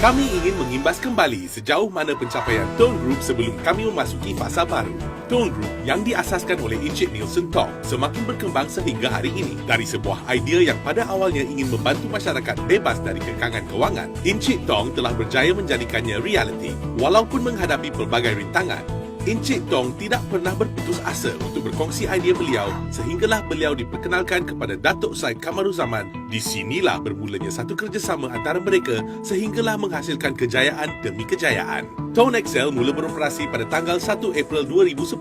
Kami ingin mengimbas kembali sejauh mana pencapaian Tone Group sebelum kami memasuki fasa baru. Tone Group yang diasaskan oleh Encik Nielsen Tong semakin berkembang sehingga hari ini. Dari sebuah idea yang pada awalnya ingin membantu masyarakat bebas dari kekangan kewangan, Encik Tong telah berjaya menjadikannya realiti. Walaupun menghadapi pelbagai rintangan, Encik Tong tidak pernah berputus asa untuk berkongsi idea beliau sehinggalah beliau diperkenalkan kepada Datuk Syed Kamaruzaman. Di sinilah bermulanya satu kerjasama antara mereka sehinggalah menghasilkan kejayaan demi kejayaan. Tone Excel mula beroperasi pada tanggal 1 April 2010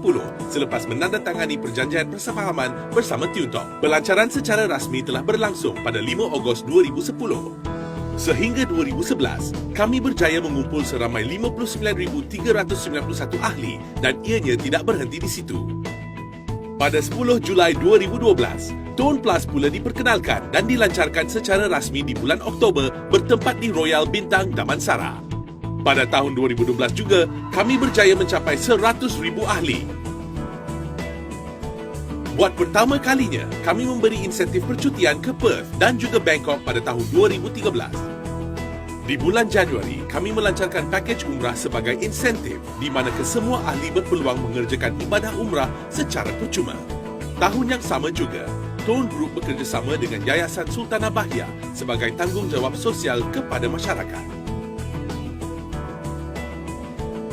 selepas menandatangani perjanjian persefahaman bersama Tune Tong. Pelancaran secara rasmi telah berlangsung pada 5 Ogos 2010. Sehingga 2011, kami berjaya mengumpul seramai 59,391 ahli dan ianya tidak berhenti di situ. Pada 10 Julai 2012, Tone Plus pula diperkenalkan dan dilancarkan secara rasmi di bulan Oktober bertempat di Royal Bintang Damansara. Pada tahun 2012 juga, kami berjaya mencapai 100,000 ahli. Buat pertama kalinya, kami memberi insentif percutian ke Perth dan juga Bangkok pada tahun 2013. Di bulan Januari, kami melancarkan pakej umrah sebagai insentif di mana kesemua ahli berpeluang mengerjakan ibadah umrah secara percuma. Tahun yang sama juga, Tone Group bekerjasama dengan Yayasan Sultanah Bahia sebagai tanggungjawab sosial kepada masyarakat.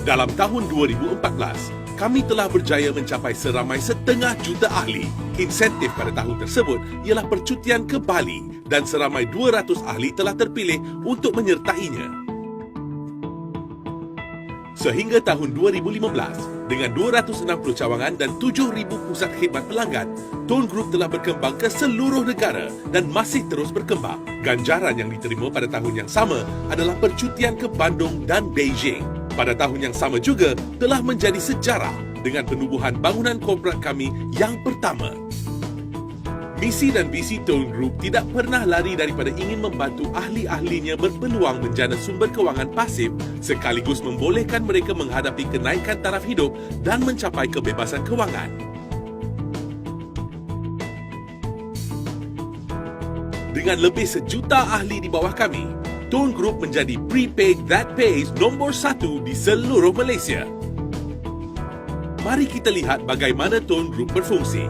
Dalam tahun 2014, kami telah berjaya mencapai seramai 1/2 juta ahli. Insentif pada tahun tersebut ialah percutian ke Bali dan seramai 200 ahli telah terpilih untuk menyertainya. Sehingga tahun 2015, dengan 260 cawangan dan 7,000 pusat khidmat pelanggan, Tone Group telah berkembang ke seluruh negara dan masih terus berkembang. Ganjaran yang diterima pada tahun yang sama adalah percutian ke Bandung dan Beijing. Pada tahun yang sama juga telah menjadi sejarah dengan penubuhan bangunan korporat kami yang pertama. Misi dan visi Tone Group tidak pernah lari daripada ingin membantu ahli-ahlinya berpeluang menjana sumber kewangan pasif sekaligus membolehkan mereka menghadapi kenaikan taraf hidup dan mencapai kebebasan kewangan. Dengan lebih 1,000,000 ahli di bawah kami, Tone Group menjadi prepaid that pays nombor 1 di seluruh Malaysia. Mari kita lihat bagaimana Tone Group berfungsi.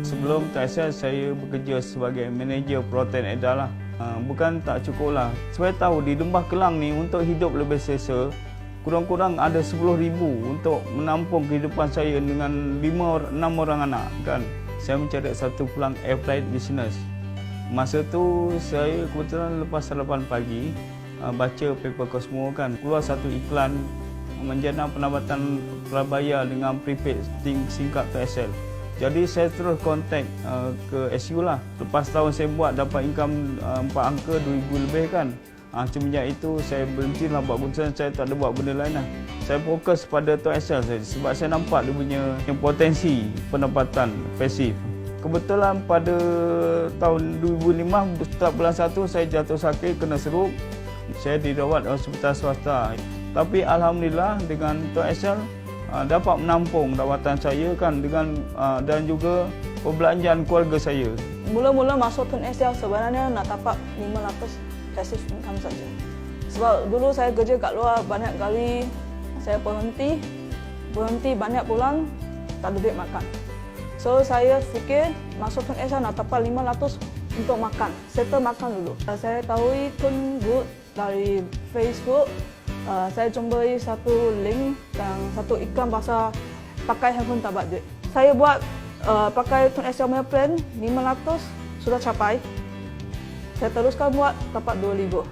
Sebelum TSL, saya bekerja sebagai manager protein edar lah. Bukan tak cukup lah. Saya tahu di Lembah Kelang ni untuk hidup lebih selesa, kurang-kurang ada 10,000 untuk menampung kehidupan saya dengan 5-6 orang anak kan. Saya mencari satu peluang air flight business. Masa tu saya kebetulan lepas sarapan pagi baca paper Cosmo kan, keluar satu iklan menjana penambatan prabayar dengan prepaid singkat TSL. Jadi saya terus kontak ke SU lah. Lepas tahun saya buat dapat income 4 angka 2,000 lebih kan. Semenjak itu saya berhenti lah buat benda, saya tak ada buat benda lain lah. Saya fokus pada TSL saja sebab saya nampak dia punya potensi pendapatan pasif. Kebetulan pada tahun 2005, setiap bulan 1 saya jatuh sakit, kena seruk. Saya dirawat hospital swasta. Tapi Alhamdulillah dengan TSL dapat menampung rawatan saya kan dengan dan juga perbelanjaan keluarga saya. Mula-mula masuk Tone Excel sebenarnya nak dapat 500 passive income saja. Sebab dulu saya kerja kat luar banyak kali saya berhenti banyak bulan tak ada duit makan. So saya fikir masuk Tone Excel nak dapat 500 untuk makan. Settle makan dulu. Saya tahu Tone Group dari Facebook. Saya jumpai satu link dan satu iklan pasal pakai handphone tak dapat duit. Saya buat pakai Tone Excel punya plan 500 sudah capai. Saya teruskan buat dapat 2,000.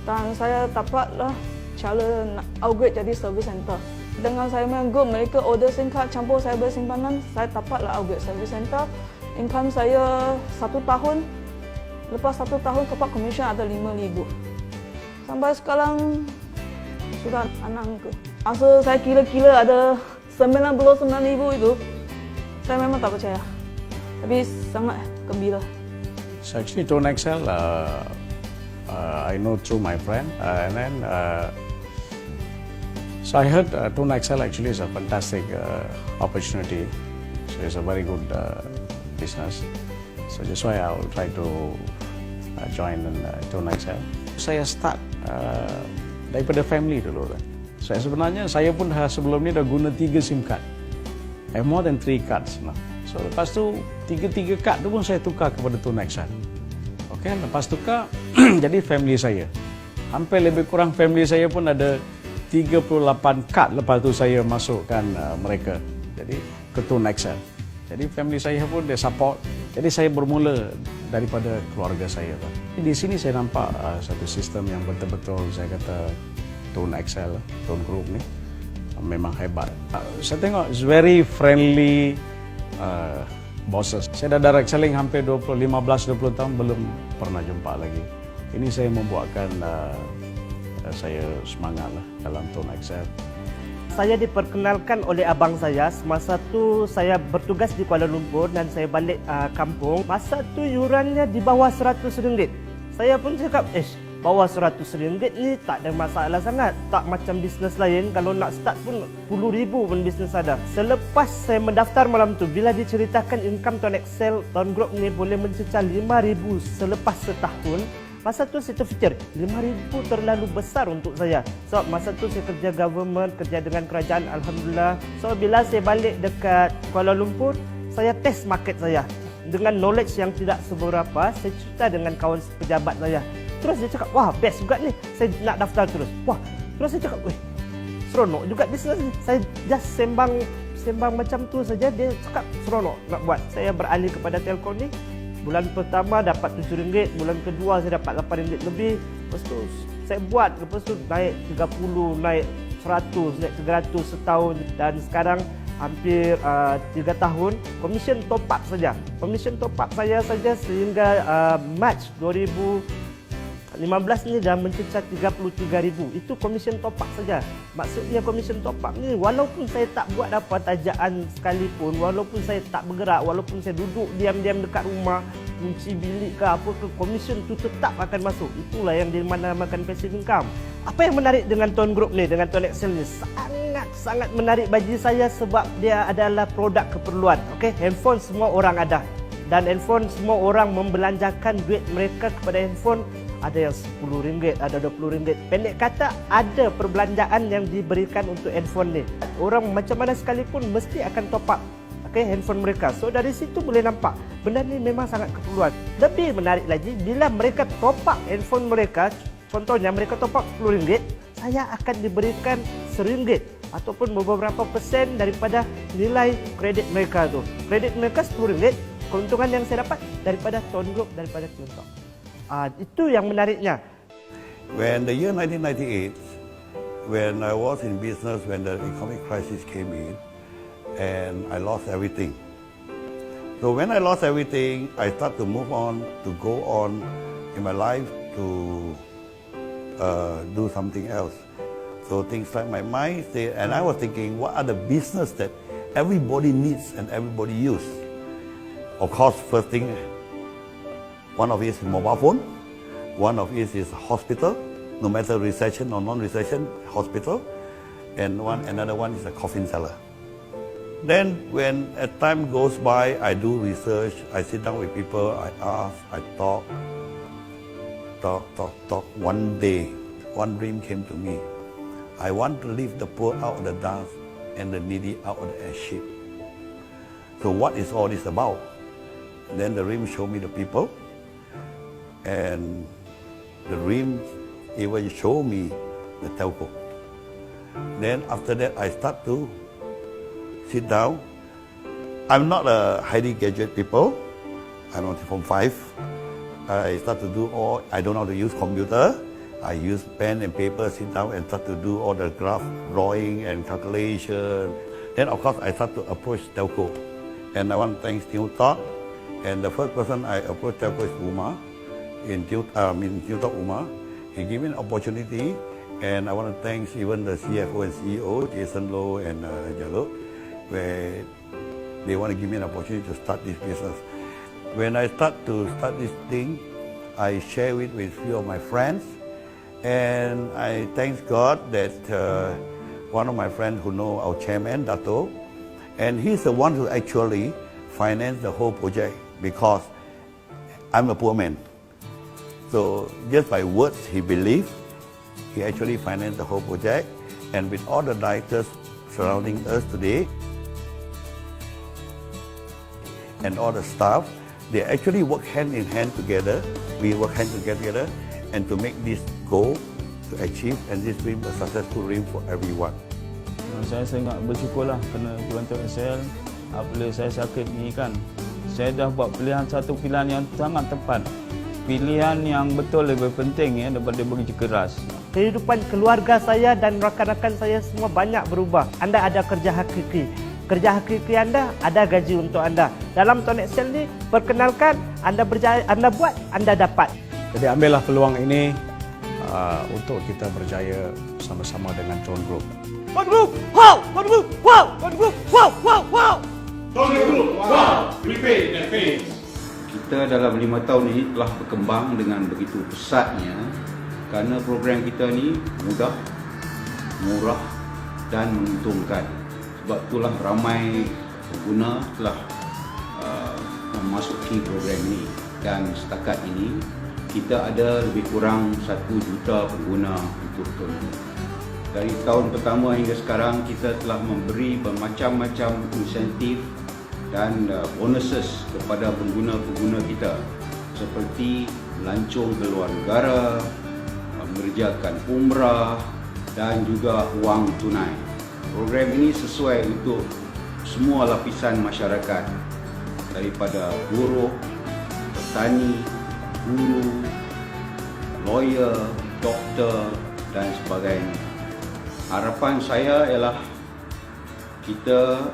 Dan saya dapatlah cara nak upgrade jadi service center. Dengan saya main group mereka order SIM card campur saya beli simpanan, saya dapatlah upgrade service center. income saya 1 tahun, lepas 1 tahun top up commission ada 5,000. Sampai sekarang sudah 6 ke. Masa saya kira-kira ada 99,000 itu, saya memang tak percaya. Tapi sangat gembira. So actually, Tone Excel, I know through my friend, and then so I heard Tone Excel actually is a fantastic opportunity. So it's a very good business. So that's why I'll try to join in Tone Excel. Saya start daripada family dulu kan. So sebenarnya saya pun sebelum ni dah guna 3 SIM card. I have more than 3 cards now. So lepas tu 3 kad tu pun saya tukar kepada Tone Excel. Okay, lepas tukar jadi family saya. Hampir lebih kurang family saya pun ada 38 kad lepas tu saya masukkan mereka. Jadi ke Tone Excel. Jadi family saya pun dia support. Jadi saya bermula daripada keluarga saya. Di sini saya nampak satu sistem yang betul-betul saya kata Tone Excel, Tone Group ni memang hebat. Saya tengok it's very friendly bosses. Saya dah direct selling hampir 15-20 tahun belum pernah jumpa lagi. Ini saya membuatkan saya semangat lah dalam Tone Excel. Saya diperkenalkan oleh abang saya semasa tu saya bertugas di Kuala Lumpur dan saya balik kampung. Masa tu yurannya di bawah RM100. Saya pun cakap, bawah RM100 ni tak ada masalah sangat. Tak macam bisnes lain, kalau nak start pun RM10,000 pun bisnes ada. Selepas saya mendaftar malam tu, bila diceritakan income Tone Excel, Tone Group ni boleh mencecah RM5,000 selepas setahun. Masa tu saya terfikir, RM5,000 terlalu besar untuk saya. So masa tu saya kerja government, kerja dengan kerajaan, Alhamdulillah. So bila saya balik dekat Kuala Lumpur, saya test market saya. Dengan knowledge yang tidak seberapa, saya cerita dengan kawan pejabat saya. Terus dia cakap, wah best juga ni, saya nak daftar terus. Wah, terus saya cakap, seronok juga bisnes ni. Saya just sembang macam tu saja, dia cakap seronok nak buat. Saya beralih kepada telco ni. Bulan pertama dapat RM7, bulan kedua saya dapat RM8 lebih. Lepas tu saya buat, lepas tu naik 30, naik 100, naik 300 setahun. Dan sekarang hampir 3 tahun, commission top up saja. Commission top up saya saja sehingga Mac 2015 ni dah mencecah RM33,000. Itu commission top up saja. Maksudnya commission top up ni walaupun saya tak buat apa tajaan sekalipun, walaupun saya tak bergerak, walaupun saya duduk diam-diam dekat rumah, kunci bilik ke apa ke, commission tu tetap akan masuk. Itulah yang dinamakan passive income. Apa yang menarik dengan Tone Group ni, dengan Tone Excel ni? Sangat menarik bagi saya sebab dia adalah produk keperluan. Okey, handphone semua orang ada. Dan handphone semua orang membelanjakan duit mereka kepada handphone. Ada yang RM10, ada RM20. Pendek kata, ada perbelanjaan yang diberikan untuk handphone ni. Orang macam mana sekalipun mesti akan top up handphone mereka. So dari situ boleh nampak benda ni memang sangat keperluan. Lebih menarik lagi, bila mereka top up handphone mereka, contohnya mereka top up RM10, saya akan diberikan RM1 ataupun beberapa persen daripada nilai kredit mereka tu. Kredit mereka RM10, keuntungan yang saya dapat daripada Tone Group, daripada Tiongkok. Itu yang menariknya. When the year 1998, when I was in business, when the economic crisis came in, and I lost everything. So when I lost everything, I start to move on, to go on in my life to do something else. So things like my mindset, and I was thinking, what are the business that everybody needs and everybody use? Of course, first thing, one of it is mobile phone, one of it is hospital, no matter recession or non-recession, hospital, and another one is a coffin seller. Then when as time goes by, I do research, I sit down with people, I ask, I talk. One day, one dream came to me. I want to lift the poor out of the dust and the needy out of the ash heap. So what is all this about? Then the dream showed me the people, and the dream even showed me the telco. Then after that, I start to sit down. I'm not a highly gadget people. I'm on Form 5. I start to do all, I don't know how to use computer. I use pen and paper, sit down and start to do all the graph drawing and calculation. Then of course I start to approach telco. And I want to thank New Thought And the first person I approached was Umar in Tiltok Umar. He gave me an opportunity, and I want to thank even the CFO and CEO, Jason Low and Jalot, where they want to give me an opportunity to start this business. When I start this thing, I share it with few of my friends, and I thank God that one of my friends who know our chairman, Dato, and he's the one who actually financed the whole project because I'm a poor man. So just by words he believed, he actually financed the whole project, and with all the directors surrounding us today and all the staff, they actually work hand in hand together. We work hand together and to make this goal to achieve and this dream a successful dream for everyone. Saya sangat bersyukurlah kerana dibantu SL. Apabila saya sakit ni kan, saya dah buat satu pilihan yang sangat tepat. Pilihan yang betul lebih penting daripada bekerja keras. Kehidupan keluarga saya dan rakan-rakan saya semua banyak berubah. Anda ada kerja hakiki. Kerja hakiki Anda, ada gaji untuk Anda. Dalam Tone Excel ni, perkenalkan, Anda berjaya, Anda buat, Anda dapat. Jadi ambillah peluang ini untuk kita berjaya sama-sama dengan Tone Group. Tone Group, wow! Tone Group, wow! Tone Group, wow! Wow! Wow! Tone Group, wow! Repaid and pays. Kita dalam 5 tahun ini telah berkembang dengan begitu pesatnya kerana program kita ni mudah, murah dan menguntungkan. Sebab itulah ramai pengguna telah memasuki program ini, dan setakat ini kita ada lebih kurang 1 juta pengguna untuk Tone Group. Dari tahun pertama hingga sekarang kita telah memberi bermacam-macam insentif dan bonuses kepada pengguna-pengguna kita seperti melancong ke luar negara, mengerjakan umrah dan juga wang tunai. Program ini sesuai untuk semua lapisan masyarakat, daripada buruh, petani, guru, lawyer, doktor dan sebagainya. Harapan saya ialah kita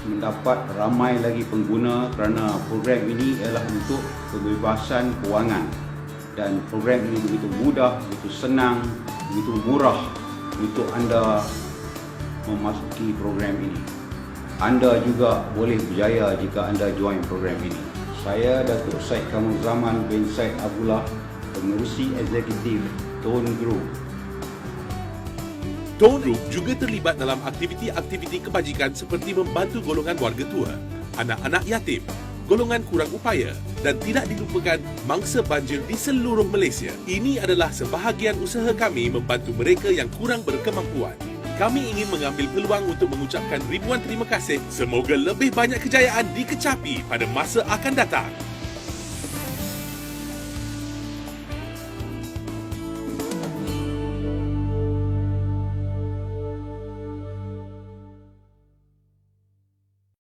mendapat ramai lagi pengguna kerana program ini ialah untuk kebebasan kewangan, dan program ini begitu mudah, begitu senang, begitu murah untuk anda memasuki program ini. Anda juga boleh berjaya jika anda join program ini. Saya Datuk Syed Kamul Zaman bin Syed Abdullah, Pengerusi Eksekutif Tone Group. Tone Group juga terlibat dalam aktiviti-aktiviti kebajikan seperti membantu golongan warga tua, anak-anak yatim, golongan kurang upaya dan tidak dilupakan mangsa banjir di seluruh Malaysia. Ini adalah sebahagian usaha kami membantu mereka yang kurang berkemampuan. Kami ingin mengambil peluang untuk mengucapkan ribuan terima kasih. Semoga lebih banyak kejayaan dikecapi pada masa akan datang.